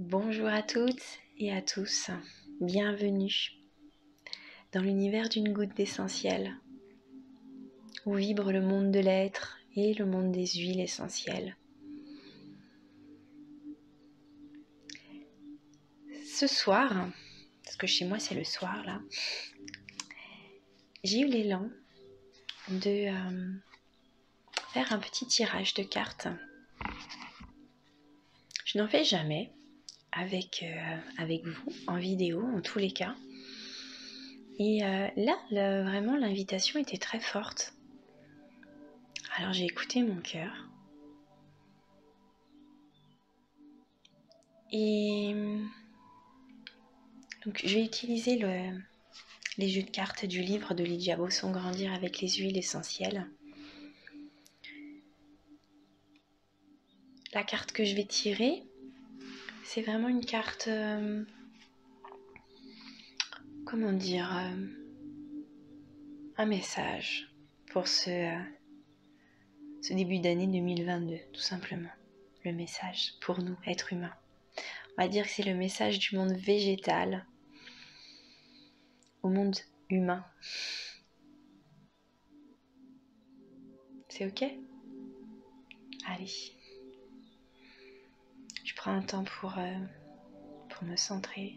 Bonjour à toutes et à tous, bienvenue dans l'univers d'une goutte d'essentiel, où vibre le monde de l'être et le monde des huiles essentielles. Ce soir, parce que chez moi c'est le soir là, j'ai eu l'élan de faire un petit tirage de cartes. Je n'en fais jamais avec vous en vidéo en tous les cas. Et là, vraiment l'invitation était très forte. Alors j'ai écouté mon cœur. Et donc je vais utiliser les jeux de cartes du livre de Lydia Bosson, Grandir avec les huiles essentielles. La carte que je vais tirer, c'est vraiment une carte, comment dire, un message pour ce début d'année 2022, tout simplement. Le message pour nous, êtres humains. On va dire que c'est le message du monde végétal au monde humain. C'est ok? Allez. Je prends un temps pour me centrer.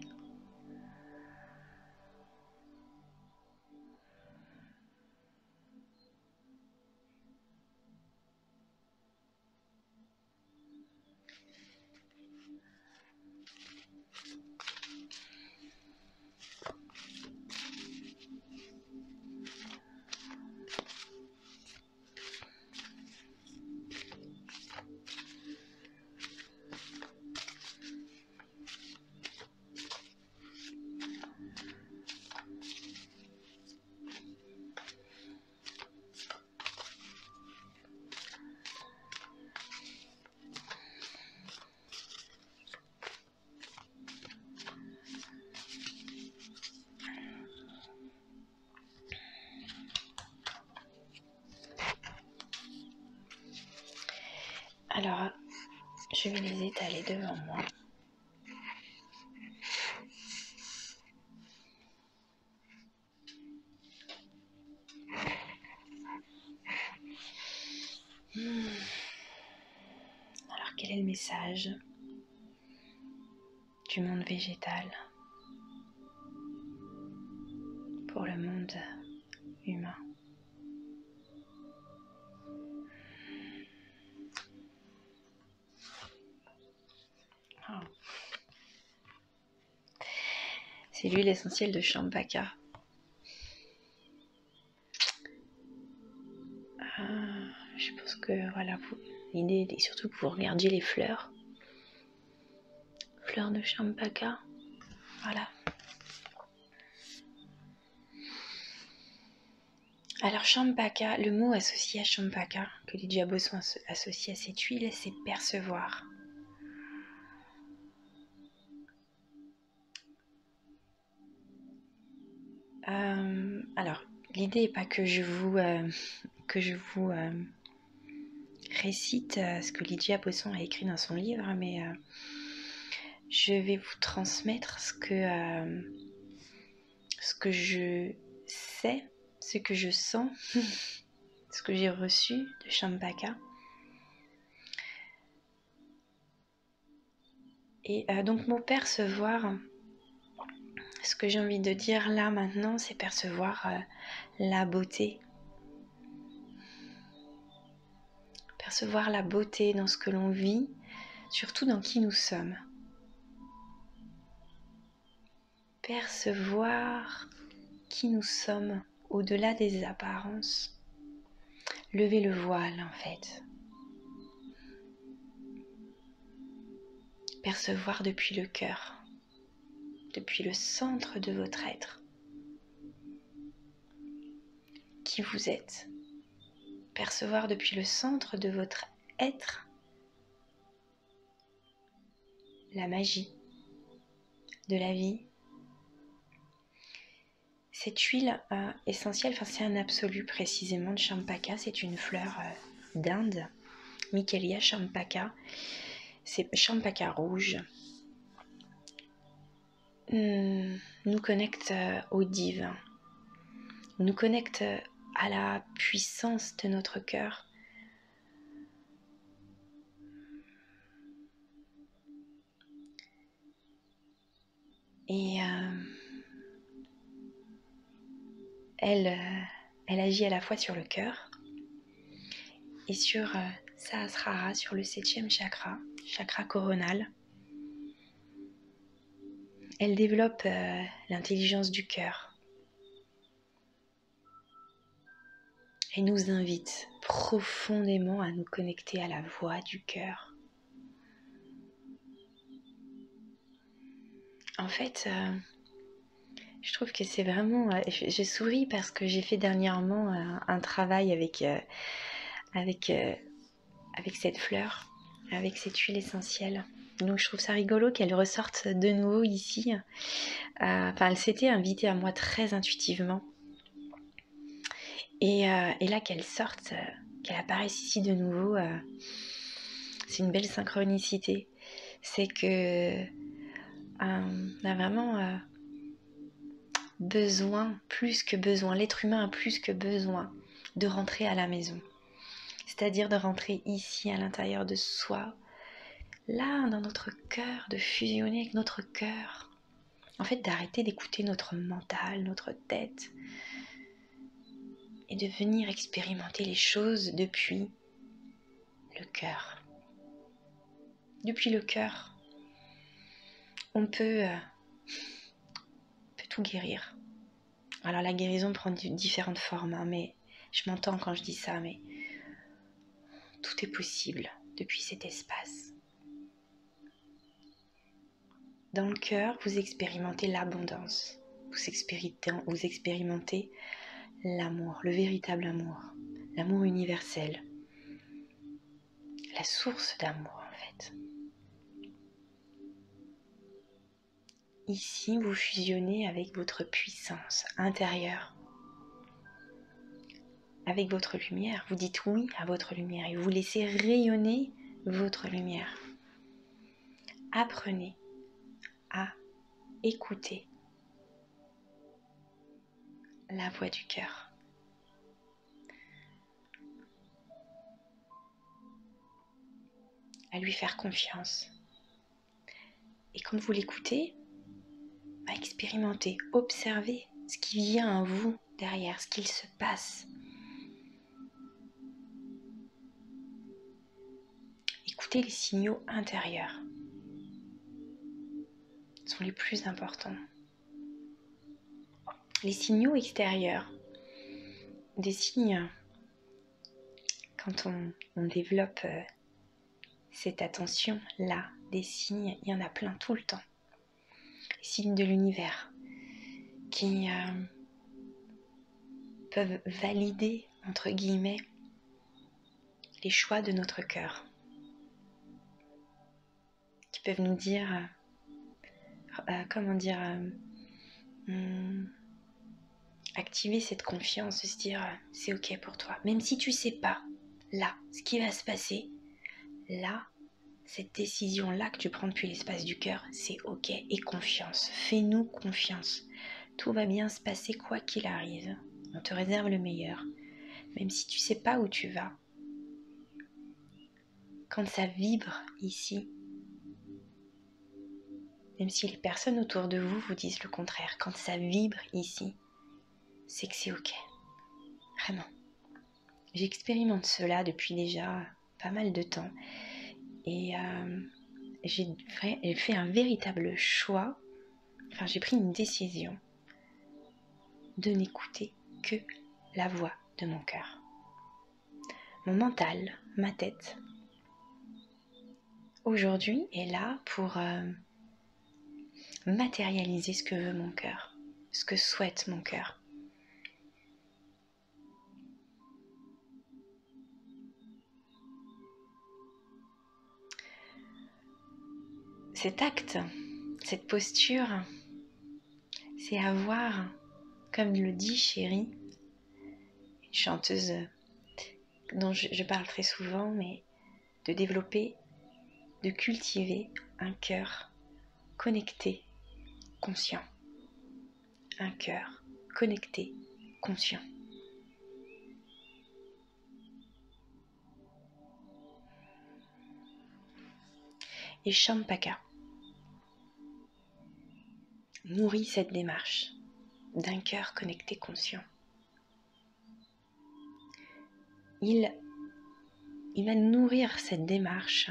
Alors, je vais les étaler devant moi. Alors, quel est le message du monde végétal pour le monde humain? Oh. C'est l'huile essentielle de Champaka. Je pense que voilà, l'idée est surtout que vous regardiez les fleurs. Fleurs de Champaka. Voilà. Alors Champaka, le mot associé à Champaka, que Lydia Bosson associe à cette huile, c'est percevoir. Alors, l'idée n'est pas que je vous récite ce que Lydia Bosson a écrit dans son livre, mais je vais vous transmettre ce que je sais, ce que je sens, ce que j'ai reçu de Champaka. Et donc mon percevoir, ce que j'ai envie de dire là maintenant, c'est percevoir la beauté. Percevoir la beauté dans ce que l'on vit, surtout dans qui nous sommes. Percevoir qui nous sommes au-delà des apparences. Lever le voile en fait. Percevoir depuis le cœur, depuis le centre de votre être. Qui vous êtes. Percevoir depuis le centre de votre être la magie de la vie. Cette huile essentielle, c'est un absolu précisément de Champaka, c'est une fleur d'Inde, Michelia champaka, c'est Champaka rouge. nous connecte au divin, nous connecte à la puissance de notre cœur. Et elle agit à la fois sur le cœur et sur Sahasrara, sur le 7e chakra, chakra coronal. Elle développe l'intelligence du cœur et nous invite profondément à nous connecter à la voix du cœur. En fait, je trouve que c'est vraiment... je souris parce que j'ai fait dernièrement un travail avec cette fleur, avec cette huile essentielle. Donc je trouve ça rigolo qu'elle ressorte de nouveau ici. Enfin, elle s'était invitée à moi très intuitivement. Et là qu'elle sorte, qu'elle apparaisse ici de nouveau, c'est une belle synchronicité. C'est que on a vraiment besoin, plus que besoin, l'être humain a plus que besoin de rentrer à la maison. C'est-à-dire de rentrer ici à l'intérieur de soi, là dans notre cœur, de fusionner avec notre cœur. En fait, d'arrêter d'écouter notre mental, notre tête, et de venir expérimenter les choses depuis le cœur. Depuis le cœur, on peut tout guérir. Alors la guérison prend différentes formes, hein, mais je m'entends quand je dis ça, mais tout est possible depuis cet espace. Dans le cœur, vous expérimentez l'abondance, vous expérimentez l'amour, le véritable amour, l'amour universel, la source d'amour en fait. Ici, vous fusionnez avec votre puissance intérieure, avec votre lumière. Vous dites oui à votre lumière et vous laissez rayonner votre lumière. Apprenez à écouter la voix du cœur. À lui faire confiance. Et quand vous l'écoutez, à expérimenter, observer ce qui vient à vous derrière, ce qu'il se passe. Écoutez les signaux intérieurs. Sont les plus importants. Les signaux extérieurs, des signes, quand on développe cette attention-là, des signes, il y en a plein tout le temps. Les signes de l'univers qui peuvent valider, entre guillemets, les choix de notre cœur. Qui peuvent nous dire, activer cette confiance, de se dire c'est ok pour toi. Même si tu sais pas, là, ce qui va se passer, là, cette décision-là que tu prends depuis l'espace du cœur, c'est ok, et confiance. Fais-nous confiance. Tout va bien se passer quoi qu'il arrive. On te réserve le meilleur. Même si tu sais pas où tu vas. Quand ça vibre ici, même si les personnes autour de vous vous disent le contraire, quand ça vibre ici, c'est que c'est ok. Vraiment. J'expérimente cela depuis déjà pas mal de temps. Et j'ai fait un véritable choix. Enfin, j'ai pris une décision de n'écouter que la voix de mon cœur. Mon mental, ma tête, aujourd'hui est là pour matérialiser ce que veut mon cœur, ce que souhaite mon cœur. Cet acte, cette posture, c'est avoir, comme le dit Chérie, une chanteuse dont je parle très souvent, mais de développer, de cultiver un cœur connecté conscient. Un cœur connecté, conscient. Et Champaka nourrit cette démarche d'un cœur connecté, conscient. Il va nourrir cette démarche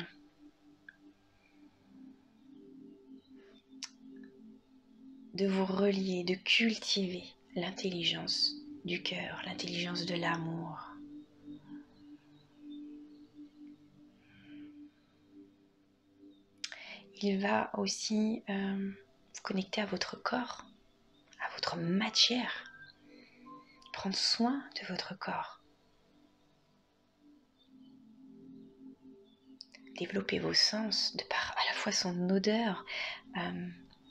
de vous relier, de cultiver l'intelligence du cœur, l'intelligence de l'amour. Il va aussi vous connecter à votre corps, à votre matière, prendre soin de votre corps. Développer vos sens de par à la fois son odeur.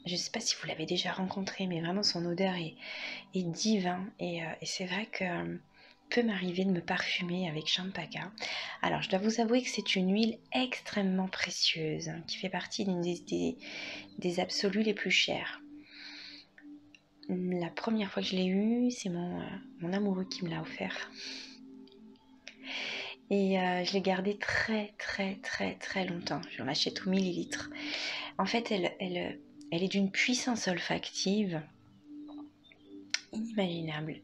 Je ne sais pas si vous l'avez déjà rencontré, mais vraiment son odeur est divin. Et c'est vrai que peut m'arriver de me parfumer avec Champaka. Alors je dois vous avouer que c'est une huile extrêmement précieuse, hein, qui fait partie d'une des absolus les plus chères. La première fois que je l'ai eue, c'est mon amoureux qui me l'a offert. Et je l'ai gardée très longtemps. J'en achète au millilitre. En fait, elle est d'une puissance olfactive inimaginable.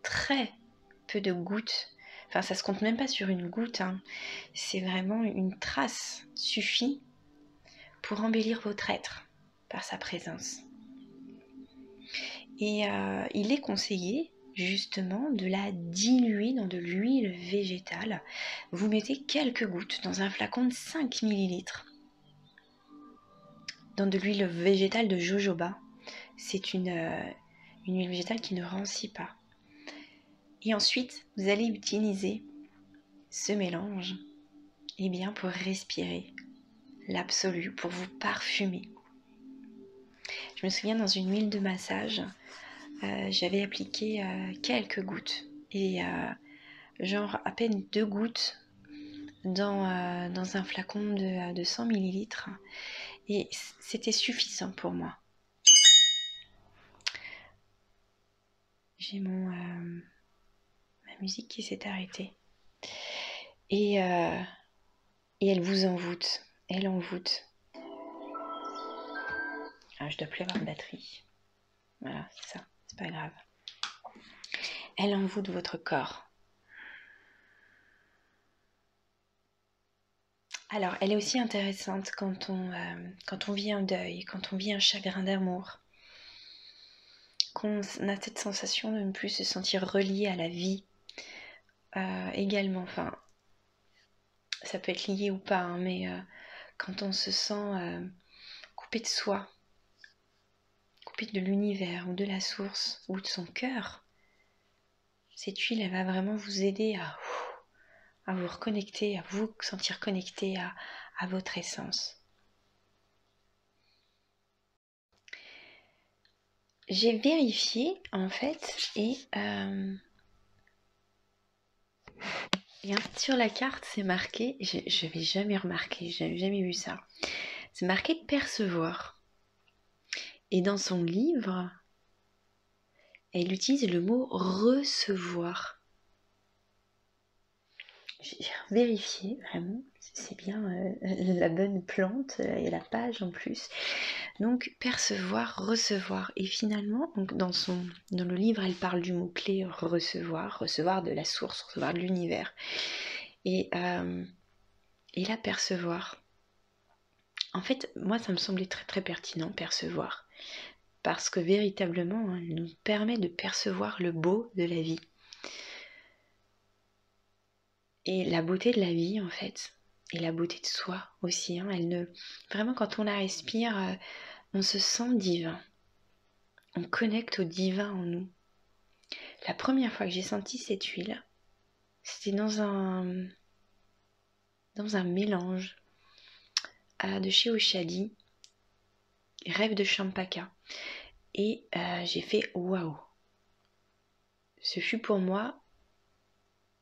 Très peu de gouttes. Enfin, ça se compte même pas sur une goutte, hein. C'est vraiment une trace suffit pour embellir votre être par sa présence. Et il est conseillé justement de la diluer dans de l'huile végétale. Vous mettez quelques gouttes dans un flacon de 5 ml dans de l'huile végétale de jojoba. C'est une huile végétale qui ne rancit pas. Et ensuite, vous allez utiliser ce mélange pour respirer l'absolu, pour vous parfumer. Je me souviens, dans une huile de massage, j'avais appliqué quelques gouttes et genre à peine 2 gouttes dans un flacon de 100 ml et c'était suffisant pour moi. J'ai ma musique qui s'est arrêtée et elle vous envoûte, elle envoûte. Ah, je dois plus avoir de batterie. Voilà, c'est ça, c'est pas grave. Elle envoûte votre corps. Alors, elle est aussi intéressante quand on vit un deuil, quand on vit un chagrin d'amour, qu'on a cette sensation de ne plus se sentir relié à la vie. Également, enfin, ça peut être lié ou pas, hein, mais quand on se sent coupé de soi, coupé de l'univers ou de la source ou de son cœur, cette huile, elle va vraiment vous aider à vous reconnecter, à vous sentir connecté à votre essence. J'ai vérifié en fait et sur la carte c'est marqué, je n'avais jamais remarqué, j'avais jamais vu ça. C'est marqué percevoir. Et dans son livre, elle utilise le mot recevoir. J'ai vérifié vraiment, c'est bien la bonne plante et la page en plus. Donc percevoir, recevoir. Et finalement, donc dans le livre, elle parle du mot-clé recevoir, recevoir de la source, recevoir de l'univers. Et là, percevoir. En fait, moi, ça me semblait très pertinent, percevoir. Parce que véritablement, hein, elle nous permet de percevoir le beau de la vie. Et la beauté de la vie, en fait, et la beauté de soi aussi. Hein, vraiment, quand on la respire, on se sent divin. On connecte au divin en nous. La première fois que j'ai senti cette huile, c'était dans un mélange de chez Oshadi, Rêve de Champaka. Et j'ai fait waouh. Ce fut pour moi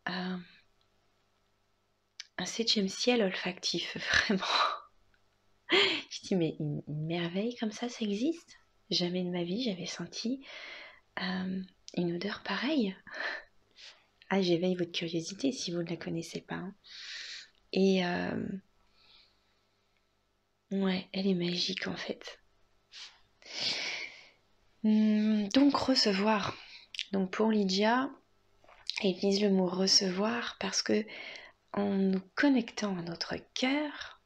un 7e ciel olfactif, vraiment. Je dis mais une merveille comme ça existe? Jamais de ma vie j'avais senti une odeur pareille. Ah, j'éveille votre curiosité si vous ne la connaissez pas. Hein. Et ouais, elle est magique en fait. Donc recevoir. Donc pour Lydia, elle utilise le mot recevoir parce que en nous connectant à notre cœur,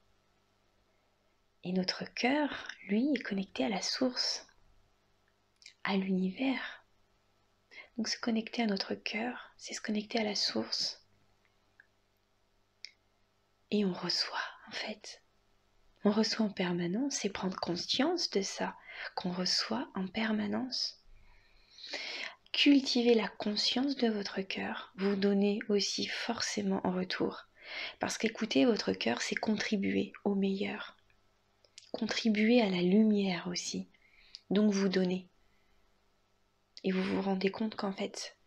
et notre cœur, lui, est connecté à la source, à l'univers. Donc se connecter à notre cœur, c'est se connecter à la source. Et on reçoit en fait. On reçoit en permanence et prendre conscience de ça, qu'on reçoit en permanence. Cultivez la conscience de votre cœur, vous donnez aussi forcément en retour. Parce qu'écouter votre cœur, c'est contribuer au meilleur. Contribuer à la lumière aussi. Donc vous donnez. Et vous vous rendez compte qu'en fait,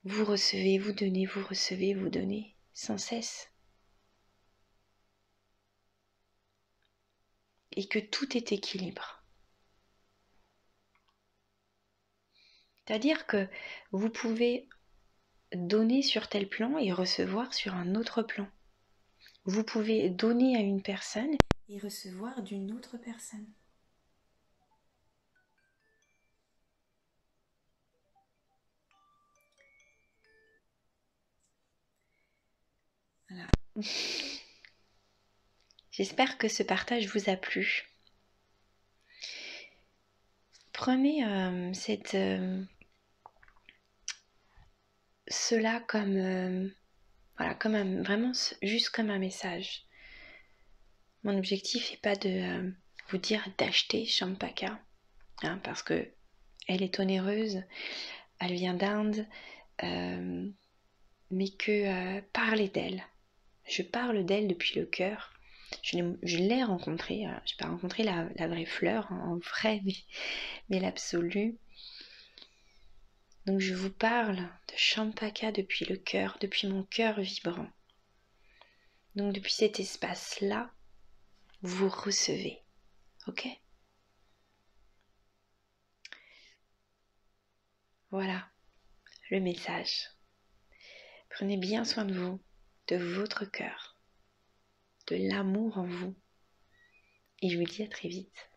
vous recevez, vous donnez, vous recevez, vous donnez, sans cesse. Et que tout est équilibre. C'est-à-dire que vous pouvez donner sur tel plan et recevoir sur un autre plan. Vous pouvez donner à une personne et recevoir d'une autre personne. Voilà. J'espère que ce partage vous a plu. Prenez cela comme, voilà, comme vraiment juste comme un message. Mon objectif n'est pas de vous dire d'acheter Champaka, hein, parce que elle est onéreuse, elle vient d'Inde, mais que parler d'elle. Je parle d'elle depuis le cœur. Je l'ai rencontrée, je n'ai pas rencontré la vraie fleur en vrai, mais l'absolu. Donc je vous parle de Champaka depuis le cœur, depuis mon cœur vibrant. Donc depuis cet espace-là, vous recevez, ok? Voilà le message. Prenez bien soin de vous, de votre cœur, de l'amour en vous. Et je vous dis à très vite.